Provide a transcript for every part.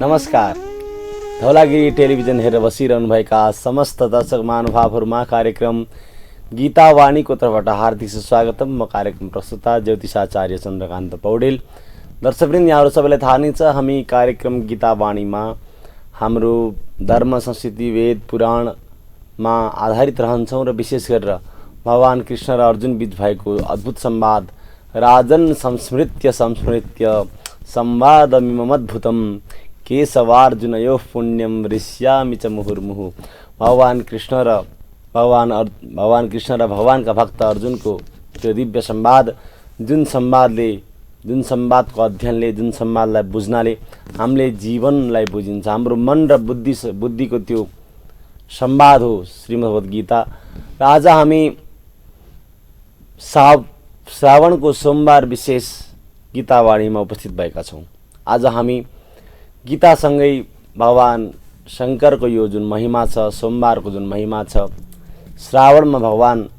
नमस्कार। धौलागिरी टेलिभिजन हेरेर बसिरहनुभएका समस्त दर्शक महानुभावहरूमा कार्यक्रम गीतावाणीको तर्फबाट हार्दिक स्वागतम। म कार्यक्रम प्रस्तुता ज्योतिषाचार्य चन्द्रकान्त पौडेल। दर्शकवृन्द, यहाँहरू सबैलाई थाहा नै छ, हामी कार्यक्रम गीतावाणीमा हाम्रो धर्म, संस्कृति, वेद, पुराणमा आधारित रहन्छौँ र विशेष गरेर भगवान कृष्ण र अर्जुन बीच भएको अद्भुत संवाद राजन संस्मृत्य संवादमिममद्भुतम केशवार्जुनयोः पुण्यम ऋष्यामि च मुहुर्मुहुः। भगवान कृष्ण र भगवानका भक्त अर्जुनको त्यो दिव्य संवाद, जुन संवादको अध्ययनले, जुन संवादलाई बुझ्नाले हामीले जीवनलाई बुझिन्छ। हाम्रो मन र बुद्धिको त्यो संवाद हो श्रीमद् गीता। र आज हामी श्रावणको सोमबार विशेष गीतावाणीमा उपस्थित भएका छौँ। आज हामी गीतासँगै भगवान शङ्करको यो जुन महिमा छ, सोमबारको जुन महिमा छ, श्रावणमा भगवान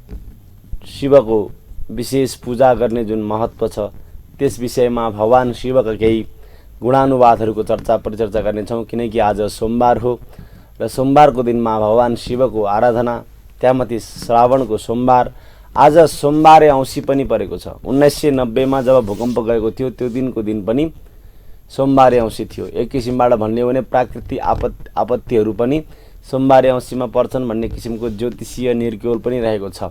शिवको विशेष पूजा गर्ने जुन महत्त्व छ, त्यस विषयमा भगवान शिवका केही गुणानुवादहरूको परिचर्चा गर्नेछौँ। किनकि आज सोमबार हो र सोमबारको दिनमा भगवान शिवको आराधना, त्यहाँमाथि श्रावणको सोमबार। आज सोमबारे औँसी पनि परेको छ। 1990 जब भूकम्प गएको थियो त्यो दिनको दिन पनि सोमबारे औँसी थियो। एक किसिमबाट भन्ने हो भने प्राकृतिक आपत्तिहरू पनि सोमबारे औँसीमा पर्छन् भन्ने किसिमको ज्योतिषीय निर्क्योल पनि रहेको छ।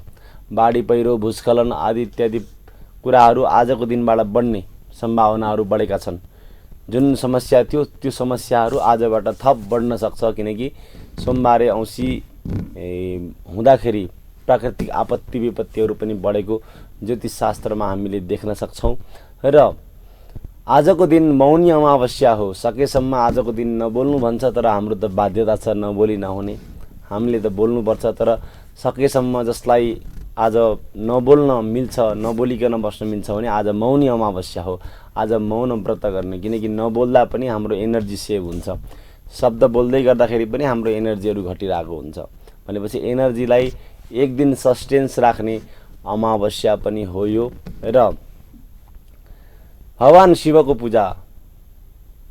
बाढी पहिरो, भूस्खलन आदि इत्यादि कुराहरू आजको दिनबाट बढ्ने सम्भावनाहरू बढेका छन्। जुन समस्या थियो त्यो समस्याहरू आजबाट थप बढ्न सक्छ, किनकि सोमबारे औँसी हुँदाखेरि प्राकृतिक आपत्ति विपत्तिहरू पनि बढेको ज्योतिष शास्त्रमा हामीले देख्न सक्छौँ। र आजको दिन मौनी अमावस्या हो। सकेसम्म आजको दिन नबोल्नु भन्छ, तर हाम्रो त बाध्यता छ नबोली नहुने। हामीले त बोल्नुपर्छ, तर सकेसम्म जसलाई आज नबोल्न मिल्छ, नबोलिकन बस्न मिल्छ भने आज मौनी अमावस्या हो। आज मौन व्रत गर्ने, किनकि नबोल्दा पनि हाम्रो एनर्जी सेभ हुन्छ। शब्द बोल्दै गर्दाखेरि पनि हाम्रो एनर्जीहरू घटिरहेको हुन्छ। भनेपछि एनर्जीलाई एक दिन सस्टेन्स राख्ने अमावस्या पनि हो यो। र भगवान शिवको पूजा,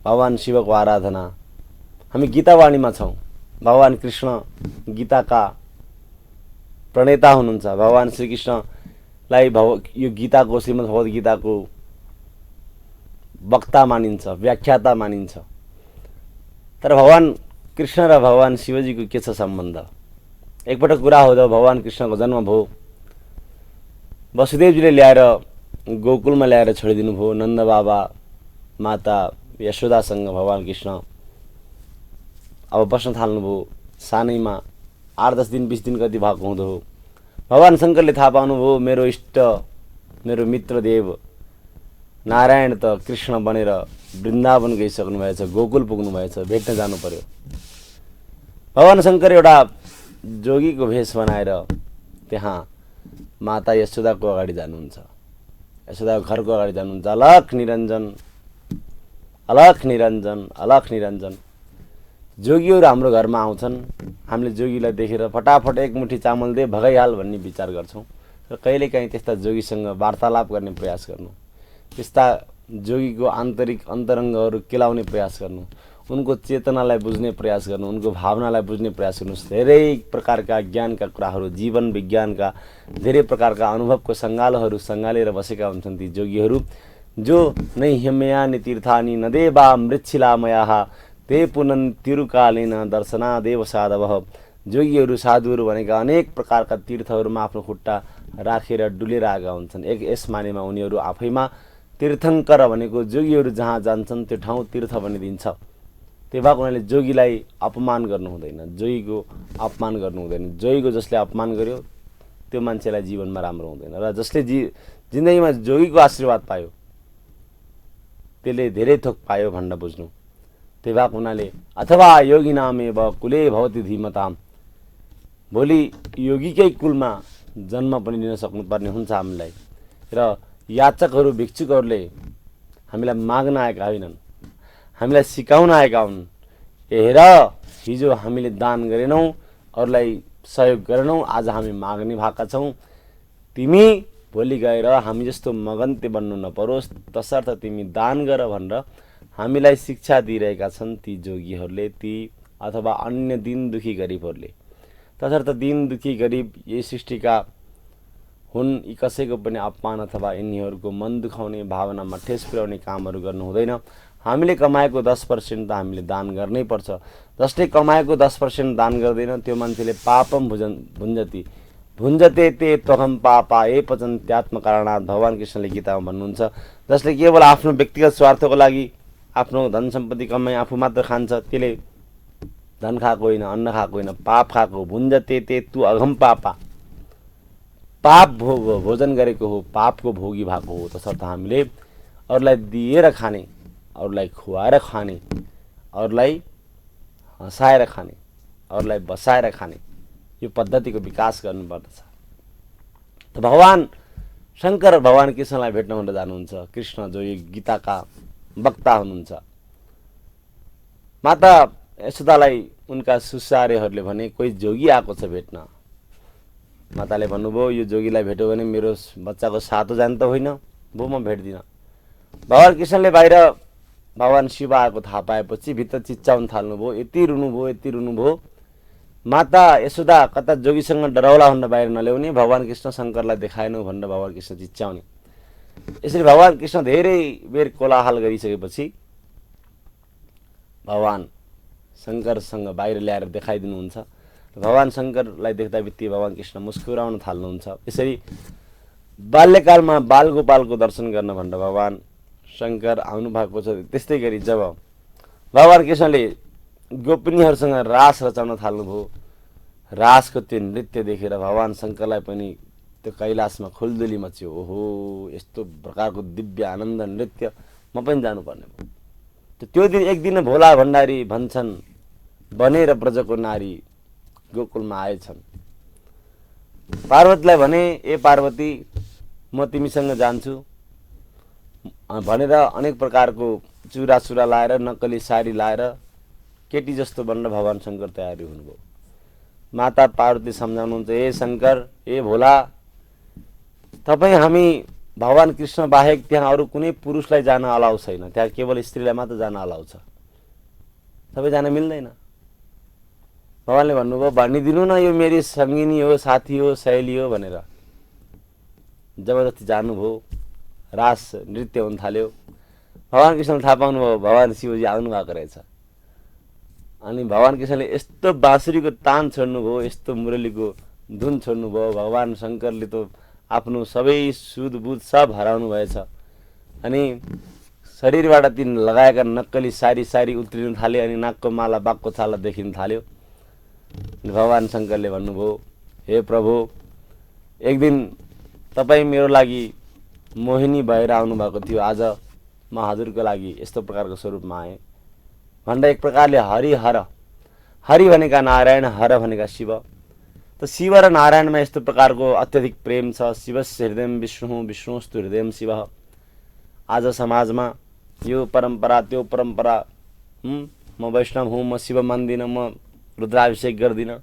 भगवान शिवको आराधना, हामी गीतावाणीमा छौँ। भगवान कृष्ण गीताका प्रणेता हुनुहुन्छ। भगवान श्रीकृष्णलाई यो गीताको, श्रीमद् भगवद् गीताको वक्ता मानिन्छ, व्याख्याता मानिन्छ। तर भगवान कृष्ण र भगवान शिवजीको के छ सम्बन्ध? एकपटक कुरा हो, जब भगवान कृष्णको जन्म भयो, वसुदेवजीले ल्याएर गोकुलमा ल्याएर छोडिदिनु भयो। नन्द बाबा माता यशोदासँग भगवान कृष्ण अब बस्न थाल्नुभयो। सानैमा 8-10 दिन 20 दिन कति भएको हुँदो हो, भगवान शङ्करले थाहा पाउनुभयो मेरो इष्ट, मेरो मित्रदेव नारायण त कृष्ण बनेर वृन्दावन गइसक्नु भएछ, गोकुल पुग्नु भएछ, भेट्न जानु पर्यो। भगवान शङ्कर एउटा जोगीको भेष बनाएर त्यहाँ माता यशोदाको अगाडि जानुहुन्छ, यशोदाको घरको अगाडि जानुहुन्छ। अलख निरञ्जन, अलख निरञ्जन, अलख निरञ्जन। जोगीहरू हाम्रो घरमा आउँछन्, हामीले जोगीलाई देखेर फटाफट एक मुठी चामल दे भगाइहाल भन्ने विचार गर्छौँ। र कहिलेकाहीँ त्यस्ता जोगीसँग वार्तालाप गर्ने प्रयास गर्नु, त्यस्ता जोगीको आन्तरिक अन्तरङ्गहरू केलाउने प्रयास गर्नु, उनको चेतनालाई बुझ्ने प्रयास गर्नु, उनको भावनालाई बुझ्ने प्रयास गर्नु। धेरै प्रकारका ज्ञानका कुराहरू, जीवन विज्ञानका धेरै प्रकारका अनुभवको सङ्गालोहरू सङ्गालेर बसेका हुन्छन् ती जोगीहरू। जो नै हिमयानि तीर्थानि नदेवा मृच्छिलामयाः ते पुनन् तिरुकालेन दर्शनादेव साधवः। जोगीहरू, साधुहरू भनेका अनेक प्रकारका तीर्थहरूमा आफ्नो खुट्टा राखेर डुलेर आएका हुन्छन्। यस मानेमा उनीहरू आफैमा तीर्थङ्कर भनेको जोगीहरू जहाँ जान्छन् त्यो ठाउँ तीर्थ भनिदिन्छ। त्यही भएको हुनाले जोगीलाई अपमान गर्नु हुँदैन, जोगीको अपमान गर्नु हुँदैन। जोगीको जसले अपमान गर्यो त्यो मान्छेलाई जीवनमा राम्रो हुँदैन। र जसले जिन्दगीमा जोगीको आशीर्वाद पायो त्यसले धेरै थोक पायो भनेर बुझ्नु। त्यही भएको हुनाले अथवा योगी नामेव कुले भवति धीमताम, भोलि योगीकै कुलमा जन्म पनि लिन सक्नुपर्ने हुन्छ हामीलाई। र याचकहरू, भिक्षुकहरूले हामीलाई माग्न आएका होइनन्, हामीलाई सिकाउन आएका हुन्। हेर, हिजो हामीले दान गरेनौँ, अरूलाई सहयोग गरेनौँ, आज हामी माग्ने भएका छौँ। तिमी भोलि गएर हामी जस्तो मगन्ते बन्नु नपरोस्, तसर्थ तिमी दान गर भनेर हामीलाई शिक्षा दिइरहेका छन् ती जोगीहरूले, ती अथवा अन्य दिन दुखी गरिबहरूले। तसर्थ दिन दुखी गरिब यी सृष्टिका हुन्, यी कसैको पनि अपमान अथवा यिनीहरूको मन दुखाउने, भावनामा ठेस पुर्याउने कामहरू गर्नु हुँदैन। हामीले कमाएको 10% त हामीले दान गर्नै पर्छ। जसले कमाएको 10% दान गर्दैन त्यो मान्छेले पापम भुञ्जति भुञ्जते ते त्वहम पापा ए पचन्त्यात्मकारणात्, भगवान कृष्णले गीतामा भन्नुहुन्छ। जसले केवल आफ्नो व्यक्तिगत स्वार्थको लागि आफ्नो धन सम्पत्ति कमाई आफू मात्र खान्छ, त्यसले धन खाएको होइन, अन्न खाएको होइन, पाप खाएको। भुञ्जते ते तु अघम पापा, पाप भोजन गरेको हो, पापको भोगी भएको हो। तसर्थ हामीले अरूलाई दिएर खाने, अरूलाई खुवाएर खाने, अरूलाई हँसाएर खाने, अरूलाई बसाएर खाने, यो पद्धतिको विकास गर्नुपर्दछ। त भगवान शङ्कर भगवान कृष्णलाई भेट्न हुन जानुहुन्छ। कृष्ण जो यो गीताका वक्ता हुनुहुन्छ। माता यशोदालाई उनका सुसारेहरूले भने कोही जोगी आएको छ भेट्न। माताले भन्नुभयो यो जोगीलाई भेट्यो भने मेरो बच्चाको सातो जान त होइन, भो म भेट्दिनँ। भगवान कृष्णले बाहिर भगवान शिव आएको थाहा पाएपछि भित्र चिच्चाउन थाल्नुभयो, यति रुनुभयो, यति रुनुभयो। माता यशोदा कता जोगीसँग डराउला भनेर बाहिर नल्याउने, भगवान कृष्ण शङ्करलाई देखाएनौ भनेर भगवान कृष्ण चिच्चाउने। यसरी भगवान कृष्ण धेरै बेर कोलाहल गरिसकेपछि भगवान शङ्करसँग बाहिर ल्याएर देखाइदिनुहुन्छ। भगवान शङ्करलाई देख्दा बित्तिकै भगवान कृष्ण मुस्कुराउन थाल्नुहुन्छ। यसरी बाल्यकालमा बालगोपालको दर्शन गर्न भनेर भगवान शङ्कर आउनु भएको छ। त्यस्तै गरी जब भगवान कृष्णले गोपिनीहरूसँग रास रचाउन थाल्नुभयो, रासको त्यो नृत्य देखेर भगवान शङ्करलाई पनि त्यो कैलाशमा खुल्दुली मच्यो। ओहो, यस्तो प्रकारको दिव्य आनन्द नृत्य म पनि जानुपर्ने भयो। त्यो दिन एक दिन भोला भण्डारी भन्छन् बनेर ब्रजको नारी गोकुलमा आएछन्। पार्वतीलाई भने ए पार्वती म तिमीसँग जान्छु भनेर अनेक प्रकारको चुरा चुरा लाएर, नक्कली साडी लाएर केटी जस्तो बन्न भगवान शङ्कर तयारी हुनुभयो। माता पार्वती सम्झाउनुहुन्छ, ए शङ्कर, ए भोला, तपाईँ हामी भगवान कृष्ण बाहेक त्यहाँ अरू कुनै पुरुषलाई जान अलाउ छैन, त्यहाँ केवल स्त्रीलाई मात्र जान अलाउ छ, तपाईँ जान मिल्दैन। भगवानले भन्नुभयो भनिदिनु न यो मेरी सङ्गिनी हो, साथी हो, सहेली हो भनेर। जबरजस्ती जानुभयो, रास नृत्य हुन थाल्यो। भगवान कृष्णले थाहा पाउनुभयो भगवान शिवजी आउनु भएको रहेछ। अनि भगवान कृष्णले यस्तो बाँसुरीको तान छोड्नुभयो, यस्तो मुरलीको धुन छोड्नुभयो। भगवान शङ्करले त आफ्नो सबै सुध बुध सब हराउनु भएछ। अनि शरीरबाट ती लगाएका नक्कली सारी उत्रिन थाले, अनि नाकको माला बाघको छाला देखिन थाल्यो। भगवान शङ्करले भन्नुभयो, हे प्रभु, एक दिन तपाईँ मेरो लागि मोहिनी भएर आउनुभएको थियो, आज म हजुरको लागि यस्तो प्रकारको स्वरूपमा आएँ भनेर एक प्रकारले हरिहर, हरि भनेका नारायण, हर भनेका शिव। त शिव र नारायणमा यस्तो प्रकारको अत्यधिक प्रेम छ। शिवस्य हृदय विष्णु, विष्णुस्तु हृदय शिव। आज समाजमा यो परम्परा त्यो परम्परा, म वैष्णव हुँ, म शिव मान्दिनँ, म रुद्राभिषेक गर्दिनँ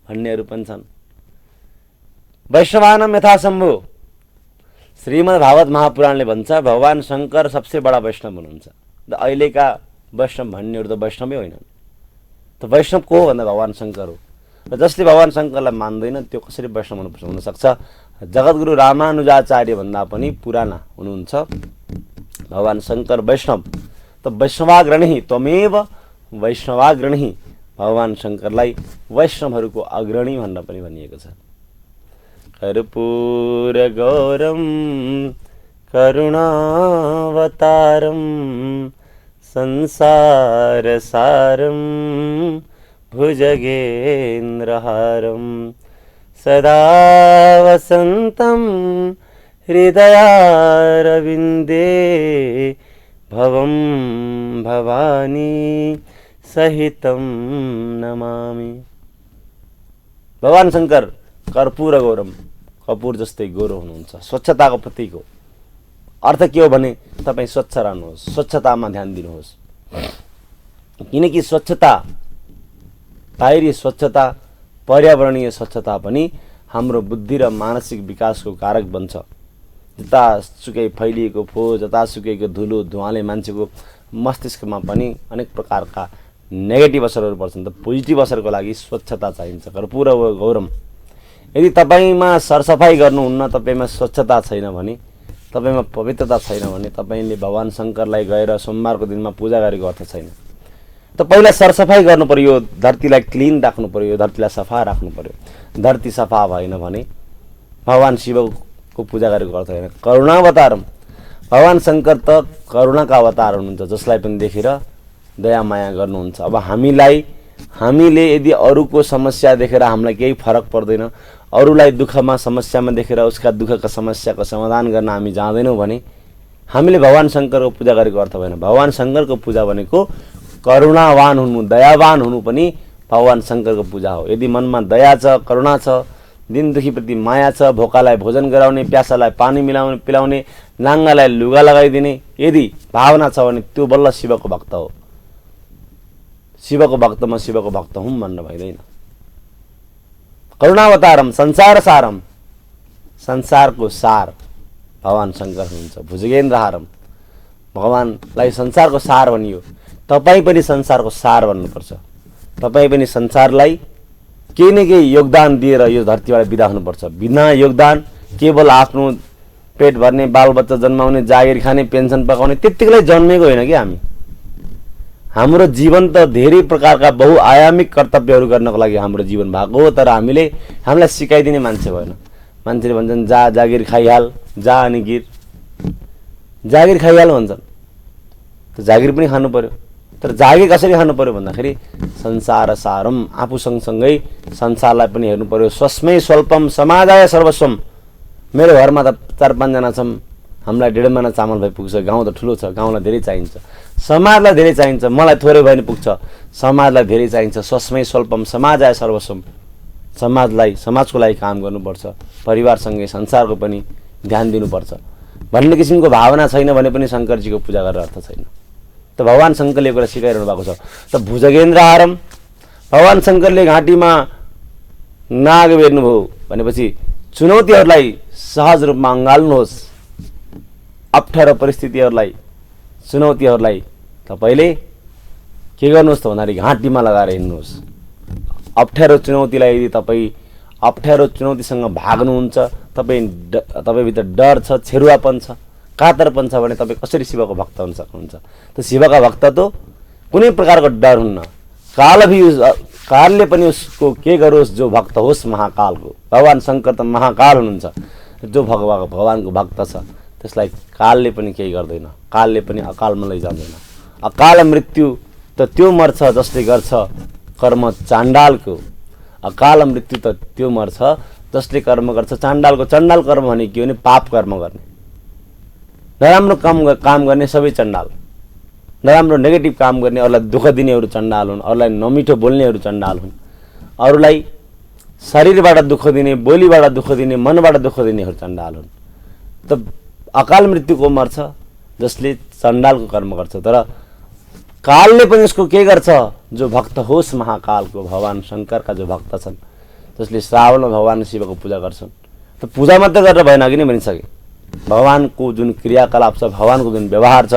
भन्नेहरू पनि छन्। वैष्णवानम यथा शम्भु, श्रीमद् भागवत महापुराणले भन्छ भगवान शङ्कर सबसे बडा वैष्णव हुनुहुन्छ। अहिलेका वैष्णव भन्नेहरू त वैष्णवै होइनन्। त वैष्णव को हो भन्दा भगवान शङ्कर हो। र जसले भगवान शङ्करलाई मान्दैन त्यो कसरी वैष्णव हुनसक्छ। जगद्गुरु रामानुजाचार्य भन्दा पनि पुराना हुनुहुन्छ भगवान शङ्कर वैष्णव। त वैष्णवाग्रणी त्वमेव वैष्णवाग्रणी, भगवान शङ्करलाई वैष्णवहरूको अग्रणी भनेर पनि भनिएको छ। कर्पूर गौरम करुणावतारम संसार सारम भुजगेन्द्रहारम सदा वसन्तं हृदयारविन्दे भवं भवानी सहितं नमामि। भगवान शङ्कर कर्पूर गौरम, कपूर जस्तै गोरो हुनुहुन्छ, स्वच्छताको प्रतीक हो। अर्थ के हो भने तपाईँ स्वच्छ रहनुहोस्, स्वच्छतामा ध्यान दिनुहोस्। किनकि स्वच्छता, बाहिरी स्वच्छता, पर्यावरणीय स्वच्छता पनि हाम्रो बुद्धि र मानसिक विकासको कारक बन्छ। जतासुकै फैलिएको फोहोर, जतासुकैको धुलो धुवाले मान्छेको मस्तिष्कमा पनि अनेक प्रकारका नेगेटिभ असरहरू पर्छन्। त पोजिटिभ असरको लागि स्वच्छता चाहिन्छ। कर्पूर गौरम। यदि तपाईँमा सरसफाइ गर्नुहुन्न, तपाईँमा स्वच्छता छैन भने, तपाईँमा पवित्रता छैन भने तपाईँले भगवान शङ्करलाई गएर सोमबारको दिनमा पूजा गरेको अर्थ छैन। त पहिला सरसफाइ गर्नु पर्यो, धरतीलाई क्लिन राख्नु पर्यो, धरतीलाई सफा राख्नु पर्यो। धरती सफा भएन भने भगवान शिवको पूजा गरेको अर्थ होइन। करुणावतारम। भगवान शङ्कर त करुणाका अवतार हुनुहुन्छ, जसलाई पनि देखेर दया माया गर्नुहुन्छ। अब हामीले यदि अरूको समस्या देखेर हामीलाई केही फरक पर्दैन, अरूलाई दुःखमा समस्यामा देखेर उसका दुःखका समस्याको समाधान गर्न हामी जाँदैनौँ भने हामीले भगवान शङ्करको पूजा गरेको अर्थ भएन। भगवान शङ्करको पूजा भनेको करुणावान हुनु, दयावान हुनु पनि भगवान शङ्करको पूजा हो। यदि मनमा दया छ, करुणा छ, दिन दुखीप्रति माया छ, भोकालाई भोजन गराउने, प्यासालाई पानी पिलाउने, नाङ्गालाई लुगा लगाइदिने यदि भावना छ भने त्यो बल्ल शिवको भक्त हो। शिवको भक्त म शिवको भक्त हुँ भन्न भइँदैन। करुणावतारम संसार सारम। संसारको सार भगवान शङ्कर हुनुहुन्छ। भुजगेन्द्रहारम। भगवानलाई संसारको सार भनियो। तपाईँ पनि संसारको सार भन्नुपर्छ। तपाईँ पनि संसारलाई केही न केही योगदान दिएर यो धरतीबाट बिदा हुनुपर्छ। बिना योगदान केवल आफ्नो पेट भर्ने, बालबच्चा जन्माउने, जागिर खाने, पेन्सन पकाउने त्यत्तिकै जन्मेको होइन कि हामी। हाम्रो जीवन त धेरै प्रकारका बहुआयामिक कर्तव्यहरू गर्नको लागि हाम्रो जीवन भएको हो। तर हामीलाई सिकाइदिने मान्छे भएन। मान्छेले भन्छन् जा जागिर खाइहाल, जा अनि गिर, जागिर खाइहाल भन्छन्। त जागिर पनि खानु पर्यो। तर जागिर कसरी खानु पर्यो भन्दाखेरि संसार सारम, आफू सँगसँगै संसारलाई पनि हेर्नु पर्यो। स्वस्मै स्वल्पम समाजाय सर्वस्वम। मेरो घरमा त 4-5 जना छौँ, हामीलाई 1.5 महिना चामल भए पुग्छ। गाउँ त ठुलो छ, गाउँलाई धेरै चाहिन्छ, समाजलाई धेरै चाहिन्छ। मलाई थोरै भए नि पुग्छ, समाजलाई धेरै चाहिन्छ। स्वस्मै स्वल्पम समाजाय सर्वस्वम। समाजको लागि काम गर्नुपर्छ, परिवारसँगै संसारको पनि ध्यान दिनुपर्छ भन्ने किसिमको भावना छैन भने पनि शङ्करजीको पूजा गरेर अर्थ छैन। त भगवान शङ्करले कुरा सिकाइरहनु भएको छ। त भुजगेन्द्रहारम। भगवान शङ्करले घाँटीमा नाग बेर्नुभयो भनेपछि चुनौतीहरूलाई सहज रूपमा अँगाल्नुहोस्। अप्ठ्यारो परिस्थितिहरूलाई, चुनौतीहरूलाई तपाईँले के गर्नुहोस् त भन्दाखेरि घाँटीमा लगाएर हिँड्नुहोस्। अप्ठ्यारो चुनौतीलाई यदि तपाईँ अप्ठ्यारो चुनौतीसँग भाग्नुहुन्छ, तपाईँभित्र डर छ, छेरुवापन छ, कातरपन छ भने तपाईँ कसरी शिवको भक्त हुन सक्नुहुन्छ? त शिवका भक्त त कुनै प्रकारको डर हुन्न। कालले पनि उसको के गरोस्, जो भक्त होस् महाकालको। भगवान शङ्कर त महाकाल हुनुहुन्छ। जो भगवानको भक्त छ त्यसलाई कालले पनि केही गर्दैन। कालले पनि अकालमा लैजाँदैन। अकाल मृत्यु त त्यो मर्छ जसले गर्छ कर्म चाण्डालको। अकाल मृत्यु त त्यो मर्छ जसले कर्म गर्छ चाण्डालको। चण्डाल कर्म भने के हो भने पाप कर्म गर्ने, नराम्रो काम गर्ने सबै चण्डाल। नराम्रो नेगेटिभ काम गर्ने, अरूलाई दुःख दिनेहरू चण्डाल हुन्, अरूलाई नमिठो बोल्नेहरू चण्डाल हुन्, अरूलाई शरीरबाट दुःख दिने, बोलीबाट दुःख दिने, मनबाट दुःख दिनेहरू चण्डाल हुन्। त अकाल मृत्युको मर्छ जसले चण्डालको कर्म गर्छ। तर कालले पनि उसको के गर्छ, जो भक्त होस् महाकालको, भगवान शङ्करका जो भक्त छन्, जसले श्रावणमा भगवान शिवको पूजा गर्छन्। त पूजा मात्रै गरेर भएन, अघि नै भनिसके, भगवानको जुन क्रियाकलाप छ, भगवानको जुन व्यवहार छ,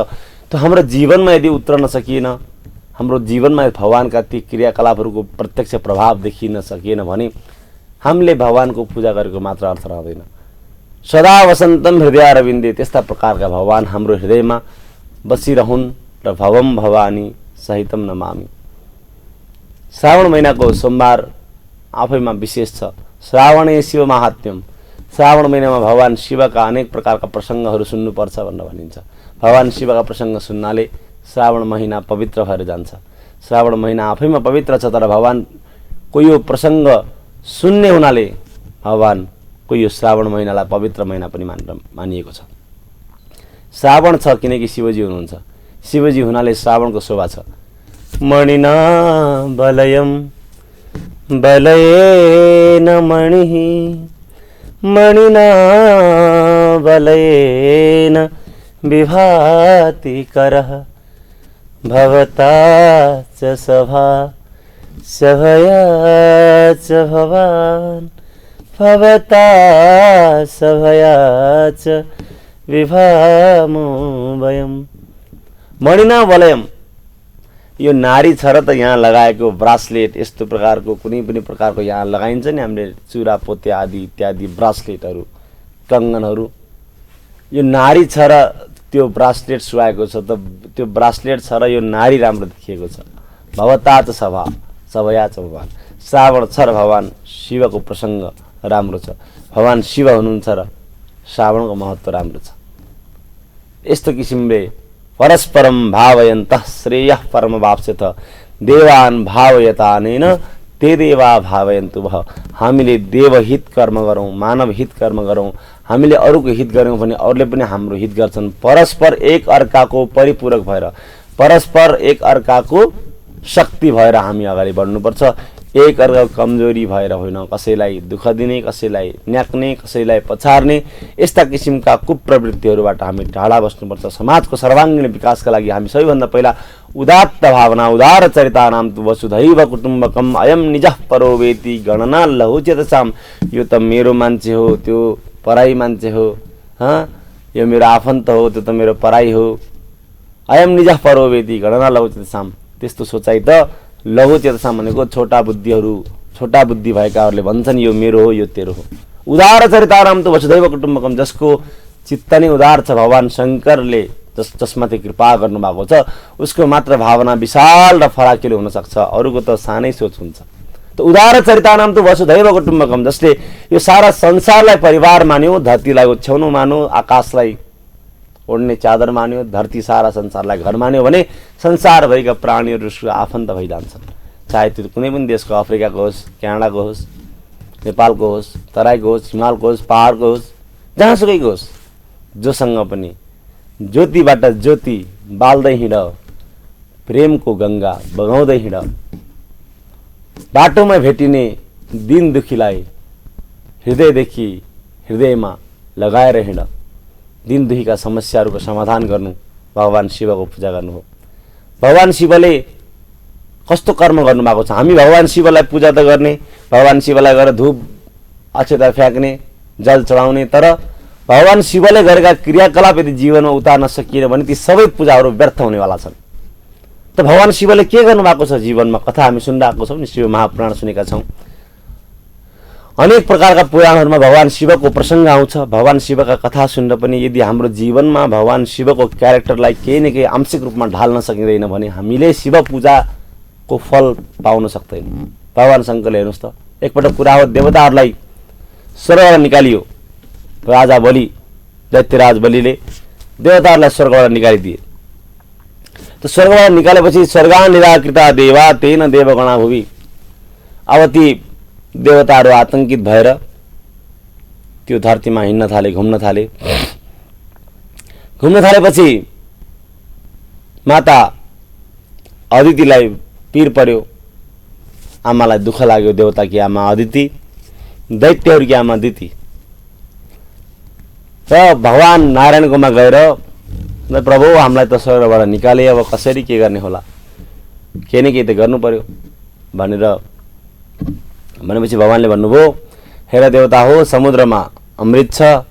त्यो हाम्रो जीवनमा यदि उत्रन सकिएन, हाम्रो जीवनमा भगवानका ती क्रियाकलापहरूको प्रत्यक्ष प्रभाव देखिन सकिएन भने हामीले भगवानको पूजा गरेको मात्र अर्थ रहँदैन। सदा वसन्तम हृदय अरविन्दे। त्यस्ता प्रकारका भगवान हाम्रो हृदयमा बसिरहन् र भवम भवानी सहितम नमामि। श्रावण महिनाको सोमबार आफैमा विशेष छ। श्रावणे शिव महात्म्यम। श्रावण महिनामा भगवान शिवका अनेक प्रकारका प्रसङ्गहरू सुन्नुपर्छ भनेर भनिन्छ। भगवान शिवका प्रसङ्ग सुन्नाले श्रावण महिना पवित्र भएर जान्छ। श्रावण महिना आफैमा पवित्र छ, तर भगवानको यो प्रसङ्ग सुन्ने हुनाले भगवानको यो श्रावण महिनालाई पवित्र महिना पनि मानिएको छ। श्रावण छ किनकि शिवजी हुनुहुन्छ। शिवजी हुनाले श्रावणको शोभा छ। मणिना बलयम बलयेन मणिः, मणिना बलयेन विभाति करः, भवता च सभया च भवान्, भवता सभया च विभामो वयम्। मणिना वलयम, यो नारी छ र त यहाँ लगाएको ब्रासलेट, यस्तो प्रकारको कुनै पनि प्रकारको यहाँ लगाइन्छ नि हामीले चुरा पोते आदि इत्यादि ब्रासलेटहरू, कङ्गनहरू, यो नारी छ र त्यो ब्रासलेट सुहाएको छ त त्यो ब्रासलेट छ र यो नारी राम्रो देखिएको छ। भवतात सभा सभया च भगवान, श्रावण छ र भगवान शिवको प्रसङ्ग राम्रो छ, भगवान शिव हुनुहुन्छ र श्रावणको महत्त्व राम्रो छ। यस्तो किसिमले परस्परम भावयन्तः श्रेयः परमवाप्स्यथ देवान् भावयतानेन ते देवा भावयन्तु भः। हामीले देवहित कर्म गरौँ, मानव हित कर्म गरौँ, हामीले अरूको हित गऱ्यौँ भने अरूले पनि हाम्रो हित गर्छन्। परस्पर एक अर्काको परिपूरक भएर, परस्पर एक अर्काको शक्ति भएर हामी अगाडि बढ्नुपर्छ। एक अर्काको कमजोरी भएर होइन, कसैलाई दुःख दिने, कसैलाई न्याक्ने, कसैलाई पछार्ने, यस्ता किसिमका कुप्रवृत्तिहरूबाट हामी टाढा बस्नुपर्छ। समाजको सर्वाङ्गीण विकासका लागि हामी सबैभन्दा पहिला उदात्त भावना, उदार चरितानाम तु वसुधैव कुटुम्बकम अयम निजः परो वेति गणना लहुचेतसाम। यो त मेरो मान्छे हो, त्यो पराई मान्छे हो, यो मेरो आफन्त हो, त्यो त मेरो पराई हो। अयम निजः परो वेति गणना लहुचेतसाम, त्यस्तो सोचाइ त लघुचेतसा भनेको छोटा बुद्धिहरू, छोटा बुद्धि भएकाहरूले भन्छन् यो मेरो हो, यो तेरो हो। उदार चरिताराम त वसुधैव कुटुम्बकम, जसको चित्त नै उदार छ, भगवान शङ्करले जसमाथि कृपा गर्नुभएको छ उसको मात्र भावना विशाल र फराकिलो हुनसक्छ, अरूको त सानै सोच हुन्छ। त उदार चरितानाम त वसुधैव कुटुम्बकम, जसले यो सारा संसारलाई परिवार मान्यो, धरतीलाई ओछ्याउनु मान्यो, आकाशलाई ओढ्ने चादर मान्यो, धरती सारा संसारलाई घर मान्यो भने संसारभरिका प्राणीहरू आफन्त भइजान्छन्। चाहे त्यो कुनै पनि देशको, अफ्रिकाको होस्, क्यानाडाको होस्, नेपालको होस्, तराईको होस्, हिमालको होस्, पहाडको होस्, जहाँसुकैको होस्, जोसँग पनि ज्योतिबाट ज्योति बाल्दै हिँड, प्रेमको गङ्गा बगाउँदै हिँड, बाटोमा भेटिने दिन दुखीलाई हृदयदेखि हृदयमा लगाएर हिँड। दिन दुखीका समस्याहरूको समाधान गर्नु भगवान शिवको पूजा गर्नु हो। भगवान शिवले कस्तो कर्म गर्नुभएको छ, हामी भगवान शिवलाई पूजा त गर्ने, भगवान शिवलाई गएर धूप अक्षता फ्याँक्ने, जल चढाउने, तर भगवान शिवले गरेका क्रियाकलाप यदि जीवनमा उतार्न सकिएन भने ती सबै पूजाहरू व्यर्थ हुनेवाला छन्। त भगवान शिवले के गर्नुभएको छ जीवनमा, कथा हामी सुनिरहेको छौँ नि, शिव महापुराण सुनेका छौँ। अनेक प्रकारका पुराणहरूमा भगवान शिवको प्रसङ्ग आउँछ। भगवान शिवका कथा सुनेर पनि यदि हाम्रो जीवनमा भगवान शिवको क्यारेक्टरलाई केही न केही आंशिक रूपमा ढाल्न सकिँदैन भने हामीले शिव पूजाको फल पाउन सक्दैनौँ। भगवान शङ्करले हेर्नुहोस् त, एकपटक कुरा हो, देवताहरूलाई स्वर्गबाट निकालियो, राजा बलि, दैत्यराज बलिले देवताहरूलाई स्वर्गबाट निकालिदिए। त स्वर्गबाट निकालेपछि स्वर्गान निराकृता देवा तेन देवगणा भुवि, अब ती देवताहरू आतंकित भएर त्यो धरतीमा हिँड्न थाले, घुम्न थाले। घुम्न थालेपछि माता अदितिलाई पीर पर्यो, आमालाई दुःख लाग्यो, देवताकी आमा अदिति, दैत्यहरूकी आमा दिति। र भगवान नारायणकोमा गएर प्रभु हामीलाई त स्वर्गबाट निकाले, अब कसरी के गर्ने होला, केही न केही त गर्नु पर्यो भनेपछि भगवानले भन्नुभयो, हेर देवता हो, समुद्रमा अमृत छ,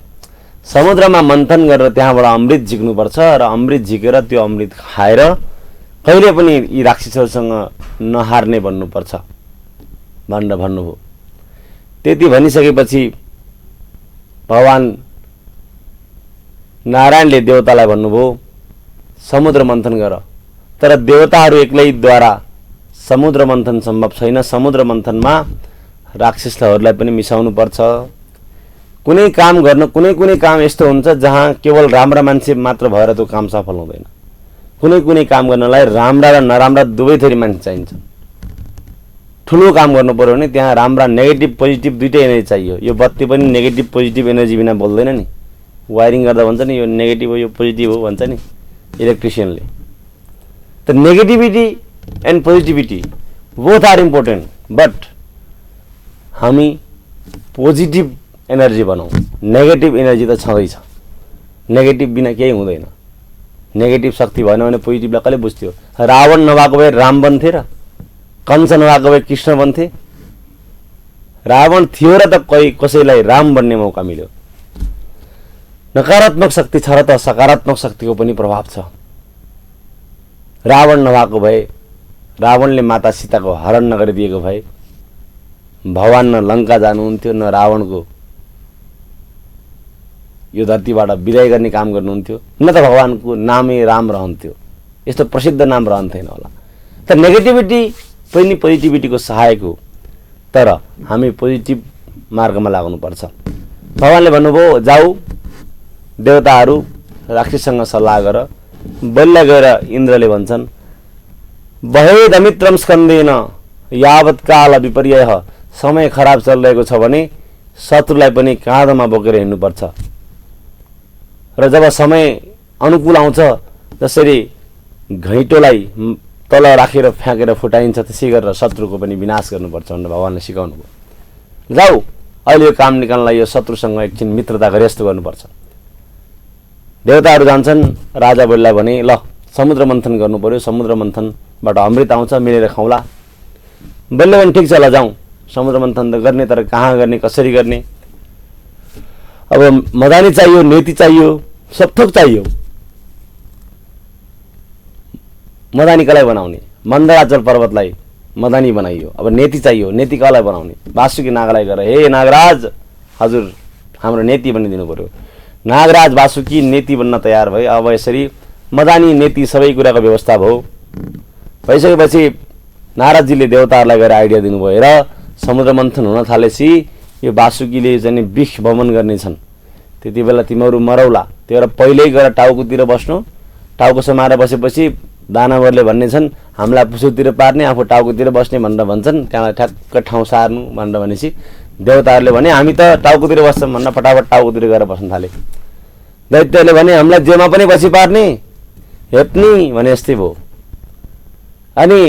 समुद्रमा मन्थन गरेर त्यहाँबाट अमृत झिक्नुपर्छ र अमृत झिकेर त्यो अमृत खाएर कहिले पनि यी राक्षसहरूसँग नहार्ने भन्नुपर्छ भनेर भन्नुभयो। त्यति भनिसकेपछि भगवान नारायणले देवतालाई भन्नुभयो समुद्र मन्थन गर, तर देवताहरू एक्लैद्वारा समुद्र मन्थन सम्भव छैन। समुद्र मन्थनमा राक्षसहरूलाई पनि मिसाउनु पर्छ। कुनै काम गर्न कुनै काम यस्तो हुन्छ जहाँ केवल राम्रा मान्छे मात्र भएर त्यो काम सफल हुँदैन। कुनै काम गर्नलाई राम्रा र नराम्रा दुवै थरी मान्छे चाहिन्छ। ठुलो काम गर्नु पर्यो भने त्यहाँ राम्रा नेगेटिभ पोजिटिभ दुइटै एनर्जी चाहियो। यो बत्ती पनि नेगेटिभ पोजिटिभ एनर्जी बिना बोल्दैन नि, वायरिङ गर्दा भन्छ नि यो नेगेटिभ हो यो पोजिटिभ हो भन्छ नि इलेक्ट्रिसियनले। त negativity and positivity both are important, but हामी पोजिटिभ एनर्जी बनाऊ। नेगेटिभ एनर्जी त छँदैछ, नेगेटिभ बिना केही हुँदैन। नेगेटिभ शक्ति भएन भने पोजिटिभलाई कसले बुझ्थ्यो? रावण नभएको भए राम बन्थे र कंस नभएको भए कृष्ण बन्थे। रावण थियो र त कसैलाई राम बन्ने मौका मिल्यो। नकारात्मक शक्ति छ र त सकारात्मक शक्तिको पनि प्रभाव छ। रावण नभएको भए, रावणले माता सीताको हरण नगरिदिएको भए भगवान न लङ्का जानुहुन्थ्यो न रावणको यो धरतीबाट विदाय गर्ने काम गर्नुहुन्थ्यो, न त भगवानको नामै राम रहन्थ्यो। यस्तो प्रसिद्ध नाम रहन्थेन होला। त नेगेटिभिटी पनि पोजिटिभिटीको सहायक हो, तर हामी पोजिटिभ मार्गमा लाग्नुपर्छ। भगवानले भन्नुभयो जाऊ देवताहरू राक्षससँग सल्लाह गर। बल्ल गएर इन्द्रले भन्छन् बहेदमित्रम स्कन्देन यावत्काल विपर्ययः, समय खराब चलिरहेको छ भने शत्रुलाई पनि काँधमा बोकेर हिँड्नुपर्छ र जब समय अनुकूल आउँछ जसरी घैँटोलाई तल राखेर फ्याँकेर फुटाइन्छ त्यसै गरेर शत्रुको पनि विनाश गर्नुपर्छ भनेर भगवानले सिकाउनु भयो। जाऊ अहिले यो काम निकाल्नलाई यो शत्रुसँग एकछिन मित्रता गरे जस्तो गर्नुपर्छ। देवताहरू जान्छन्, राजा बोल्ला भने ल समुद्र मन्थन गर्नु पर्यो, समुद्र मन्थनबाट अमृत आउँछ मिलेर खाउँला। बोल्यो भने ठिक छ ल जाउँ, समुद्र मन्थन त गर्ने, तर कहाँ गर्ने कसरी गर्ने, अब मदानी चाहियो, नीति चाहियो, सब थोक चाहियो। मदानी कसलाई बनाउने, मन्दराचल पर्वतलाई मदानी बनाइयो। अब नेति चाहियो, नेति कसलाई बनाउने, वासुकी नागलाई गएर हे नागराज हजुर हाम्रो नेति बनिदिनु पर्यो। नागराज वासुकी नेति बन्न तयार भए। अब यसरी मदानी नेति सबै कुराको व्यवस्था भयो। भइसकेपछि नारदजीले देवताहरूलाई गएर आइडिया दिनुभयो र समुद्र मन्थन हुन थालेपछि यो वासुकीले चाहिँ विष भ्रमण गर्नेछन्, त्यति बेला तिमीहरू मरौला। त्यो भएर पहिल्यै गएर टाउकोतिर बस्नु, टाउको समाएर बसेपछि दानवहरूले भन्नेछन् हामीलाई पुछौतिर पार्ने, आफू टाउकोतिर बस्ने भनेर भन्छन्। त्यहाँबाट ठ्याक्क ठाउँ सार्नु भनेर भनेपछि देवताहरूले भने हामी त टाउकोतिर बस्छौँ भनेर फटाफट टाउकोतिर गएर बस्न थाले। दैत्यहरूले भने हामीलाई जेमा पनि बसी पार्ने हेप्ने भने यस्तै भयो। अनि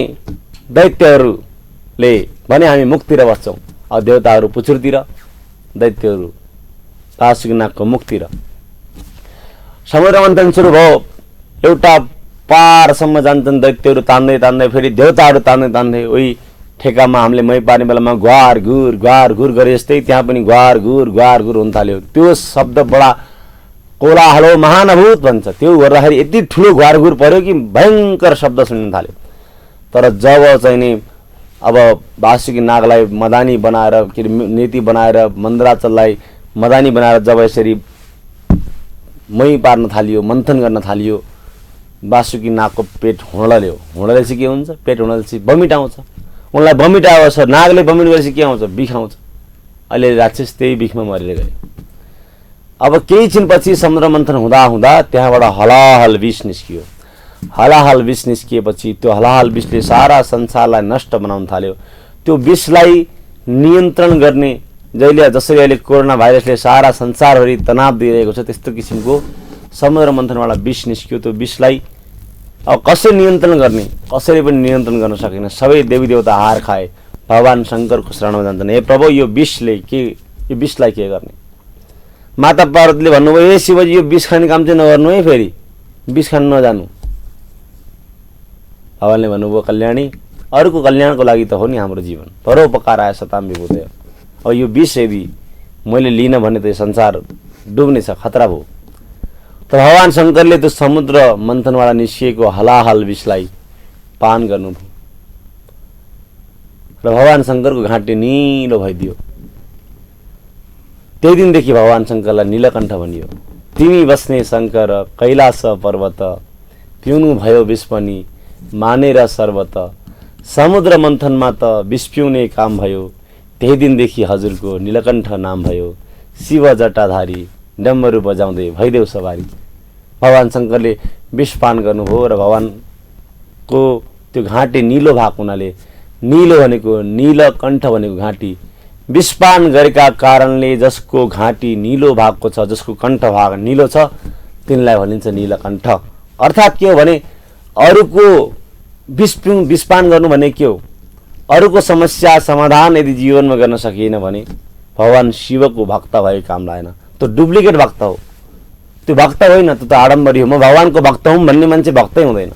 दैत्यहरूले भने हामी मुखतिर बस्छौँ। अब देवताहरू पुछुरतिर, दैत्यहरू वासुकीनागको मुखतिर। समुद्र मन्थन सुरु भयो। एउटा पारसम्म जान्छन् दैत्यहरू तान्दै तान्दै, फेरि देवताहरू तान्दै तान्दै उही ठेकामा हामीले मै पार्ने बेलामा ग्वार घुर गरे जस्तै त्यहाँ पनि ग्वार घुर हुन थाल्यो। त्यो शब्द बडा कोलाहलो महानभूत भन्छ। त्यो गर्दाखेरि यति ठुलो ग्वार घुर पर्यो कि भयङ्कर शब्द सुन्न थाल्यो। तर जब चाहिँ नि अब वासुकी नागलाई मदानी बनाएर के अरे नीति बनाएर मन्दराचललाई मदानी बनाएर जब यसरी मै पार्न थालियो, मन्थन गर्न थालियो, वासुकी नागको पेट हुँडल्यो। हुँडलेपछि के हुन्छ, पेट हुँडलेपछि बमिट आउँछ। उनलाई बमिट आउँछ, नागले बमिट गरेपछि के आउँछ, बिख आउँछ। अहिले राक्षस त्यही बिखमा मरेर गए। अब केही छिनपछि समुद्र मन्थन हुँदा हुँदा त्यहाँबाट हलाहल विष निस्कियो। हलाहल विष निस्किएपछि त्यो हलाहल विषले सारा संसारलाई नष्ट बनाउन थाल्यो। त्यो विषलाई नियन्त्रण गर्ने जहिले जसरी अहिले कोरोना भाइरसले सारा संसारभरि तनाव दिइरहेको छ त्यस्तो किसिमको समुद्र मन्थनबाट विष निस्कियो। त्यो विषलाई अब कसरी नियन्त्रण गर्ने, कसैले पनि नियन्त्रण गर्न सकेन। सबै देवी देवता हार खाए, भगवान शङ्करको शरणमा जान्छन्। हे प्रभु यो विषलाई के गर्ने। माता पार्वतीले भन्नुभयो हे शिवजी यो विष खाने काम चाहिँ नगर्नु है, फेरि विष खान नजानु। भगवानले भन्नुभयो कल्याणी अरूको कल्याणको लागि त हो नि हाम्रो जीवन, परोपकार आए सताम विभूतय। अब यो विष यदि मैले लिन भने त यो संसार डुब्ने छ, खतरा भयो। त भगवान शङ्करले त्यो समुद्र मन्थनबाट निस्किएको हलाहल विषलाई पान गर्नुभयो र भगवान शङ्करको घाँटी निलो भइदियो। त्यही दिनदेखि भगवान शङ्करलाई नीलकण्ठ भनियो। तिमी बस्ने शङ्कर कैलाश पर्वत, पिउनु भयो विष पनि मानेर सर्वत, समुद्र मन्थनमा त विष पिउने काम भयो। त्यही दिनदेखि हजुरको नीलकण्ठ नाम भयो। शिव जटाधारी डम्बरू बजाउँदै भइदेऊ सवारी। भगवान शङ्करले विष पान गर्नुभयो र भगवानको त्यो घाँटी निलो भएको हुनाले, निलो भनेको नीलकण्ठ भनेको घाँटी, विषपान गरेका कारणले जसको घाँटी निलो भएको छ, जसको कण्ठ भाग निलो छ, तिनलाई भनिन्छ नीलकण्ठ। अर्थात् के हो भने अरूको विषपान गर्नु भने के हो, अरूको समस्या समाधान यदि जीवनमा गर्न सकिएन भने भगवान शिवको भक्त भएको काम लागेन। त्यो डुप्लिकेट भक्त हो, त्यो भक्त होइन, त्यो त आडम्बरी हो। म भगवानको भक्त हुँ भन्ने मान्छे भक्तै हुँदैन।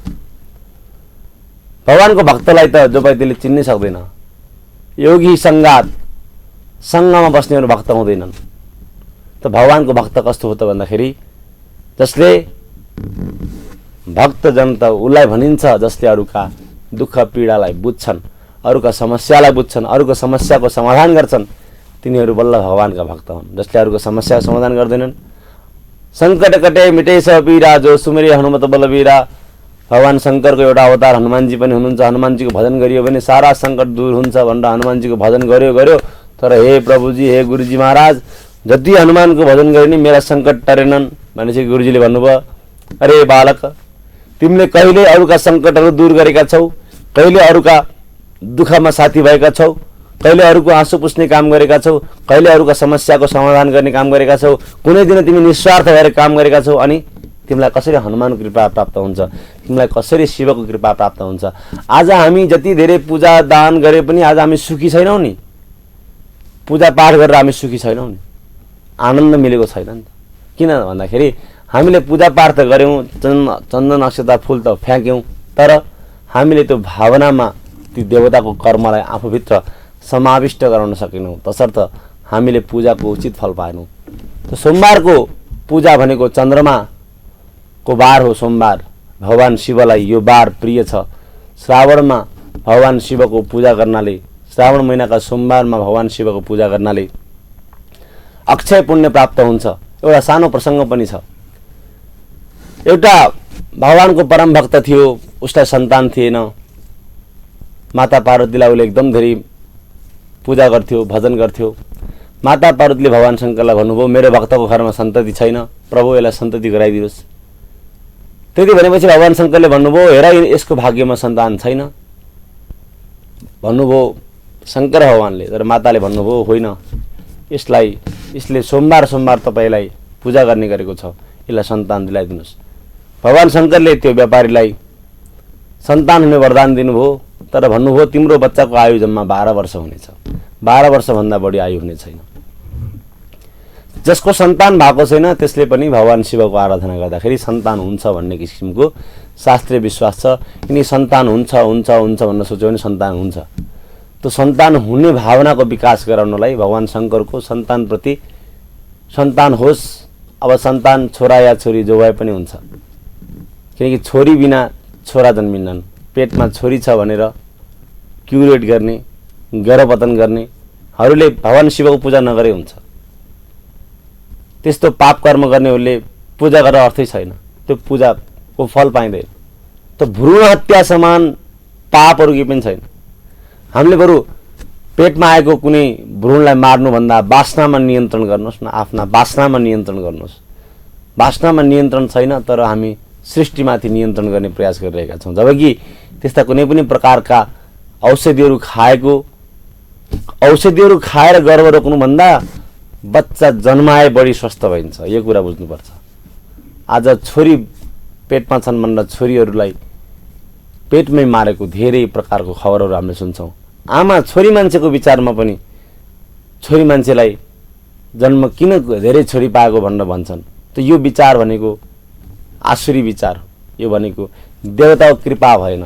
भगवानको भक्तलाई त जो पाइ त्यसले चिन्नै सक्दैन। योगी सङ्गात, सङ्गमा बस्नेहरू भक्त हुँदैनन्। त भगवानको भक्त कस्तो हो त भन्दाखेरि जसले भक्तजन त उसलाई भनिन्छ जसले अरूका दुःख पीडालाई बुझ्छन्, अरूका समस्यालाई बुझ्छन्, अरूको समस्याको समाधान गर्छन्, तिनीहरू बल्ल भगवानका भक्त हुन्। जसले अरूको समस्याको समाधान गर्दैनन्, सङ्कट कटे मिटे सब पीडा जो सुमिरे हनुमत बलबीरा। भगवान शङ्करको एउटा अवतार हनुमानजी पनि हुनुहुन्छ। हनुमानजीको भजन गरियो भने सारा सङ्कट दूर हुन्छ भनेर हनुमानजीको भजन गर्यो। तर हे प्रभुजी, हे गुरुजी महाराज, जति हनुमानको भजन गरे नि मेरा सङ्कट टरेनन् भनेपछि गुरुजीले भन्नुभयो, अरे बालक, तिमीले कहिले अरूका सङ्कटहरू दूर गरेका छौ? कहिले अरूका दुःखमा साथी भएका छौ? कहिले अरूको आँसु पुस्ने काम गरेका छौ? कहिले अरूका समस्याको समाधान गर्ने काम गरेका छौ? कुनै दिन तिमी निस्वार्थ भएर काम गरेका छौ? अनि तिमीलाई कसरी हनुमानको कृपा प्राप्त हुन्छ? तिमीलाई कसरी शिवको कृपा प्राप्त हुन्छ? आज हामी जति धेरै पूजा दान गरे पनि आज हामी सुखी छैनौँ नि। पूजा पाठ गरेर हामी सुखी छैनौँ नि, आनन्द मिलेको छैन नि त। किन भन्दाखेरि हामीले पूजा पाठ त गऱ्यौँ, चन्दन अक्षता फुल त फ्याँक्यौँ, तर हामीले त्यो भावनामा ती देवताको कर्मलाई आफूभित्र समाविष्ट गराउन सकेनौँ। तसर्थ हामीले पूजाको उचित फल पाएनौँ। त सोमबारको पूजा भनेको चन्द्रमाको बार हो। सोमबार भगवान शिवलाई यो बार प्रिय छ। श्रावणमा भगवान शिवको पूजा गर्नाले, श्रावण महिनाका सोमबारमा भगवान शिवको पूजा गर्नाले अक्षय पुण्य प्राप्त हुन्छ। एउटा सानो प्रसङ्ग पनि छ। एउटा भगवानको परम भक्त थियो, उसलाई सन्तान थिएन। माता पार्वतीलाई उसले एकदम धेरै पूजा गर्थ्यो, भजन गर्थ्यो। माता पार्वतीले भगवान शङ्करलाई भन्नुभयो, मेरो भक्तको घरमा सन्तति छैन, प्रभु यसलाई सन्तति गराइदिनुहोस्। त्यति भनेपछि भगवान शङ्करले भन्नुभयो, हेर यसको भाग्यमा सन्तान छैन भन्नुभयो शङ्कर भगवानले। तर माताले भन्नुभयो, होइन, यसले सोमबार तपाईँलाई पूजा गर्ने गरेको छ, यसलाई सन्तान दिलाइदिनुहोस्। भगवान शङ्करले त्यो व्यापारीलाई सन्तान हुने वरदान दिनुभयो। तर भन्नुभयो, तिम्रो बच्चाको आयु जम्मा 12 वर्ष हुनेछ, 12 वर्षभन्दा बढी आयु हुने छैन। जसको सन्तान भएको छैन त्यसले पनि भगवान शिवको आराधना गर्दाखेरि सन्तान हुन्छ भन्ने किसिमको शास्त्रीय विश्वास छ। यिनी सन्तान हुन्छ हुन्छ हुन्छ भन्न सोच्यो भने सन्तान हुन्छ। त्यो सन्तान हुने भावनाको विकास गराउनलाई भगवान शङ्करको सन्तानप्रति, सन्तान होस्, अब सन्तान छोरा या छोरी जो भए पनि हुन्छ, किनकि छोरी बिना छोरा जन्मिन्छन्। पेटमा छोरी छ भनेर क्युरेट गर्ने, गर्भपतन गर्नेहरूले भगवान शिवको पूजा नगरे हुन्छ। त्यस्तो पाप कर्म गर्नेहरूले पूजा गरेर अर्थै छैन, त्यो पूजाको फल पाइँदैन। त भ्रूण हत्या समान पापहरू केही पनि छैन। हामीले बरु पेटमा आएको कुनै भ्रूणलाई मार्नुभन्दा वासनामा नियन्त्रण गर्नुहोस् न, आफ्ना वासनामा नियन्त्रण गर्नुहोस्। वासनामा नियन्त्रण छैन, तर हामी सृष्टिमाथि नियन्त्रण गर्ने प्रयास गरिरहेका छौँ। जबकि त्यस्ता कुनै पनि प्रकारका औषधिहरू खाएर गर्भ रोक्नुभन्दा बच्चा जन्माए बढी स्वस्थ भइन्छ। यो कुरा बुझ्नुपर्छ। आज छोरी पेटमा छन् भनेर छोरीहरूलाई पेटमै मारेको धेरै प्रकारको खबरहरू हामीले सुन्छौँ। आमा छोरी मान्छेको विचारमा पनि छोरी मान्छेलाई जन्म किन धेरै छोरी पाएको भनेर भन्छन्। त यो विचार भनेको आसुरी विचार, यो भनेको देवताको कृपा भएन,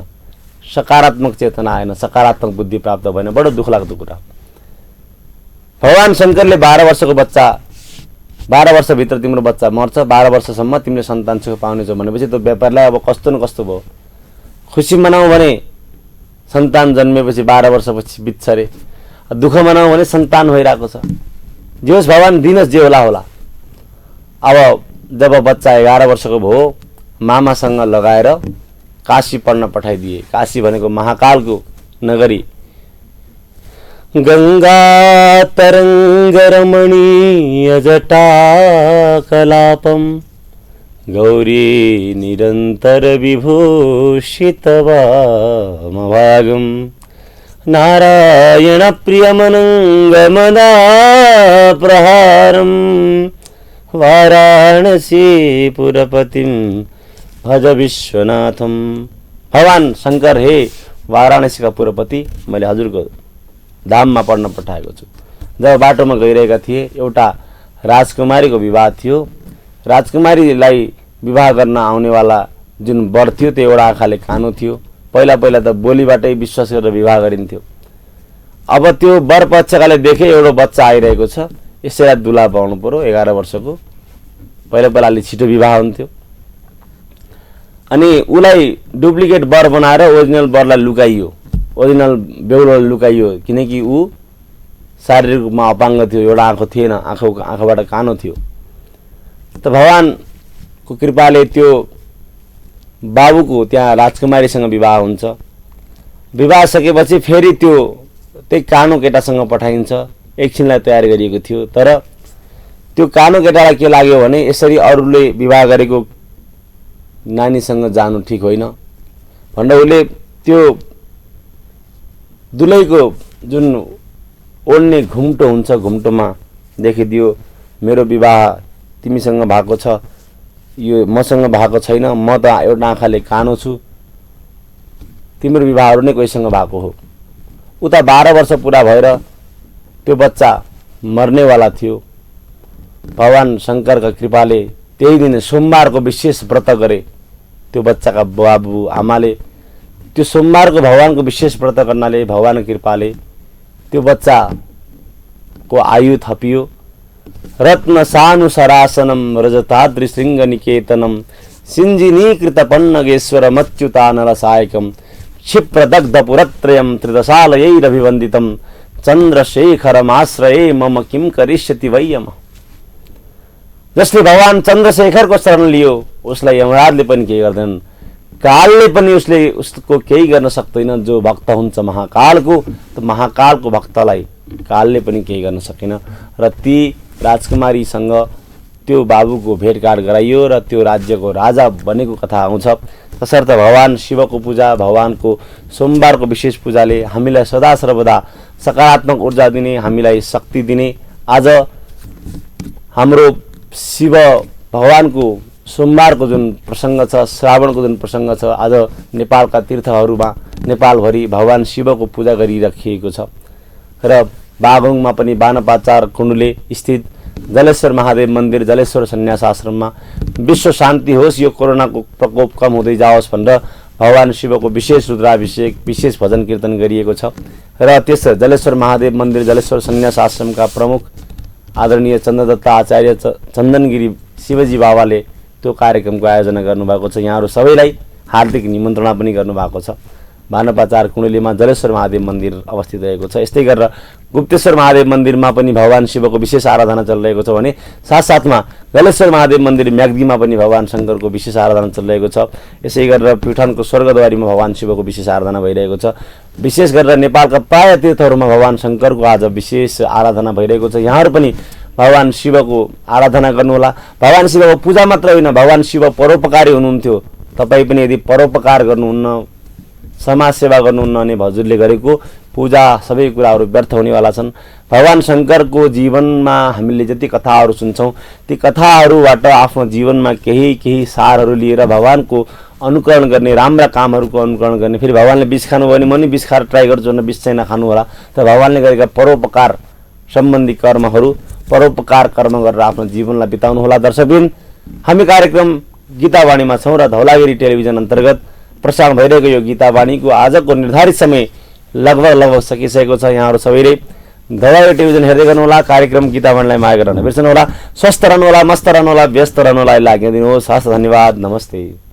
सकारात्मक चेतना आएन, सकारात्मक बुद्धि प्राप्त भएन। बडो दुःख लाग्दो कुरा। भगवान शङ्करले 12 वर्षको बच्चा, 12 वर्षभित्र तिम्रो बच्चा मर्छ, 12 वर्षसम्म तिमीले सन्तान सुख पाउनेछौ भनेपछि त्यो व्यापारलाई अब कस्तो न कस्तो भयो। खुसी मनाऊ भने सन्तान जन्मेपछि 12 वर्षपछि बित्छ रे, दुःख मनाऊ भने सन्तान भइरहेको छ। जे होस् भगवान दिनुहोस्, जे होला होला। अब जब बच्चा 11 वर्षको भयो, मामासँग लगाएर काशी पढ्न पठाइदिए। काशी भनेको महाकालको नगरी। गंगा तरंग रमणीय जटा कलापम गौरी निरंतर विभूषित वामभागम नारायण प्रियमनंगमदा प्रहारम वाराणसी पुरपतिम भज विश्वनाथम। भगवान शङ्कर, हे वाराणसीका पुरपति, मैले हजुरको धाममा पढ्न पठाएको छु। जब बाटोमा गइरहेका थिए, एउटा राजकुमारीको विवाह थियो। राजकुमारीलाई विवाह गर्न आउनेवाला जुन वर थियो त्यो एउटा आँखाले कानो थियो। पहिला पहिला त बोलीबाटै विश्वास गरेर विवाह गरिन्थ्यो। अब त्यो वर पक्षकाले देखे एउटा बच्चा आइरहेको छ, यसैलाई दुला पाउनु पर्यो 11 वर्षको। पहिला पहिला अलि छिटो विवाह हुन्थ्यो। अनि उलाई डुप्लिकेट बर बनाएर ओरिजिनल बरलाई लुकाइयो, ओरिजिनल बेहुलालाई लुकाइयो, किनकि ऊ शारीरिक रूपमा अपाङ्ग थियो, एउटा आँखा थिएन, आँखाबाट कानो थियो। त भगवानको कृपाले त्यो बाबुको त्यहाँ राजकुमारीसँग विवाह हुन्छ। विवाह सकेपछि फेरि त्यही कानो केटासँग पठाइन्छ। एकछिनलाई तयार गरिएको थियो, तर त्यो कानो केटालाई के लाग्यो भने यसरी अरूले विवाह गरेको नानीसँग जानु ठिक होइन भनेर उसले त्यो दुलैको जुन ओढ्ने घुम्टो हुन्छ, घुम्टोमा देखिदियो मेरो विवाह तिमीसँग भएको छ, यो मसँग भएको छैन, म त एउटा आँखाले कानो छु, तिम्रो विवाहहरू नै कोहीसँग भएको हो। उता 12 वर्ष पुरा भएर त्यो बच्चा मर्नेवाला थियो। भगवान शङ्करका कृपाले त्यही दिन सोमबारको विशेष व्रत गरे त्यो बच्चाका बाबु आमाले। त्यो सोमबारको भगवानको विशेष व्रत गर्नाले भगवानको कृपाले त्यो बच्चाको आयु थपियो। रत्न सानु सरासनम रजताद्रि श्रृंग निकेतनम सिंजिनीकृत पन्नगेश्वर मच्युतानल सायकम क्षिप्रदग्ध पुरत्रयम त्रिदशालयैरभिवन्दितम चन्द्रशेखरमाश्रये मम किम करिष्यति वै यम। जसले भगवान चन्द्रशेखरको शरण लियो उसलाई यमराजले पनि केही गर्दैन, कालले पनि उसको केही गर्न सक्दैन। जो भक्त हुन्छ महाकालको, त महाकालको भक्तलाई कालले पनि केही गर्न सकेन। र ती राजकुमारीसँग त्यो बाबुको भेटघाट गराइयो र त्यो राज्यको राजा बनेको कथा आउँछ। तसर्थ भगवान शिवको पूजा, भगवानको सोमबारको विशेष पूजाले हामीलाई सदा सर्वदा सकारात्मक ऊर्जा दिने, हामीलाई शक्ति दिने। आज हाम्रो शिव भगवानको सोमबारको जुन प्रसङ्ग छ, श्रावणको जुन प्रसङ्ग छ, आज नेपालका तीर्थहरूमा नेपालभरि भगवान शिवको पूजा गरिराखिएको छ। र बागलुङमा पनि बानपाचार कुण्डले स्थित जलेश्वर महादेव मन्दिर, जलेश्वर सन्यास आश्रममा विश्व शान्ति होस्, यो कोरोनाको प्रकोप कम हुँदै जाओस् भनेर भगवान शिवको विशेष रुद्राभिषेक, विशेष भजन कीर्तन गरिएको छ। र त्यस जलेश्वर महादेव मन्दिर, जलेश्वर सन्यास आश्रमका प्रमुख आदरणीय चन्द्रदत्त आचार्य चन्दनगिरी शिवजी बाबाले त्यो कार्यक्रमको आयोजना गर्नुभएको छ। यहाँहरू सबैलाई हार्दिक निमन्त्रणा पनि गर्नुभएको छ। बानपाचार कुण्डलीमा जलेश्वर महादेव मन्दिर अवस्थित रहेको छ। यस्तै गरेर गुप्तेश्वर महादेव मन्दिरमा पनि भगवान शिवको विशेष आराधना चलिरहेको छ भने साथसाथमा जलेश्वर महादेव मन्दिर म्याग्दीमा पनि भगवान शङ्करको विशेष आराधना चलिरहेको छ। यसै गरेर प्युठानको स्वर्गद्वारीमा भगवान शिवको विशेष आराधना भइरहेको छ। विशेष गरेर नेपालका प्राय तीर्थहरूमा भगवान शङ्करको आज विशेष आराधना भइरहेको छ। यहाँहरू पनि भगवान शिवको आराधना गर्नुहोला। भगवान शिवको पूजा मात्र होइन, भगवान शिव परोपकारी हुनुहुन्थ्यो। तपाईँ पनि यदि परोपकार गर्नुहुन्न, समाज सेवा गर्नुहुन्न भने हजुरले गरेको पूजा सबै कुराहरू व्यर्थ हुनेवाला छन्। भगवान शङ्करको जीवनमा हामीले जति कथाहरू सुन्छौँ, ती कथाहरूबाट आफ्नो जीवनमा केही सारहरू लिएर भगवानको अनुकरण गर्ने, राम्रा कामहरूको अनुकरण गर्ने। फेरि भगवानले विष खानुभयो भने म नि विष खाएर ट्राई गर्छु भनेर विष चाहिँ नखानु होला। त भगवानले गरेका परोपकार सम्बन्धी कर्महरू, परोपकार कर्म गरेर आफ्नो जीवनलाई बिताउनु होला। दर्शकबिन, हामी कार्यक्रम गीतावाणीमा छौँ र धौलागिरी टेलिभिजन अन्तर्गत प्रसारण भइरहेको यो गीतावाणीको आजको निर्धारित समय लगभग सकिसकेको छ। यहाँहरू सबैले धौलागिरी टेलिभिजन हेर्दै गर्नुहोला। कार्यक्रम गीतावाणीलाई माया गर्न नबिर्सनुहोला। स्वस्थ रहनुहोला, मस्त रहनुहोला, व्यस्त रहनुहोला, लाग्न दिनुहोस्। हस्, धन्यवाद, नमस्ते।